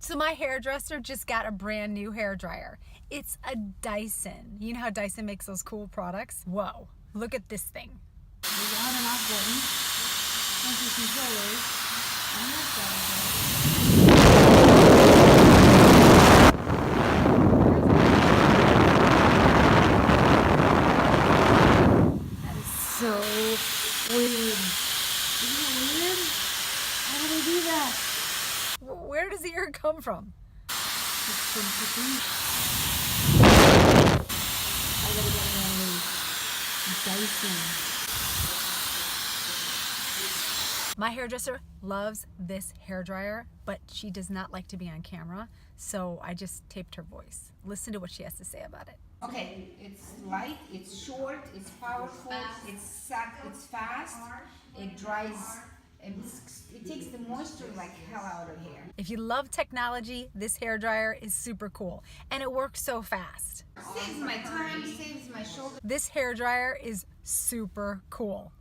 So my hairdresser just got a brand new hairdryer. It's a Dyson. You know how Dyson makes those cool products? Whoa, look at this thing. There's on and off button. Bunch of controllers. On this side. That is so weird. Isn't it weird? How do they do that? Where does the air come from? I gotta get one of these Dyson. My hairdresser loves this hairdryer, but she does not like to be on camera, so I just taped her voice. Listen to what she has to say about it. Okay, it's light, it's short, it's powerful, it's fast, it dries, it takes the moisture like hell out of hair. If you love technology, this hairdryer is super cool, and it works so fast. Saves my time, saves my shoulder. This hairdryer is super cool.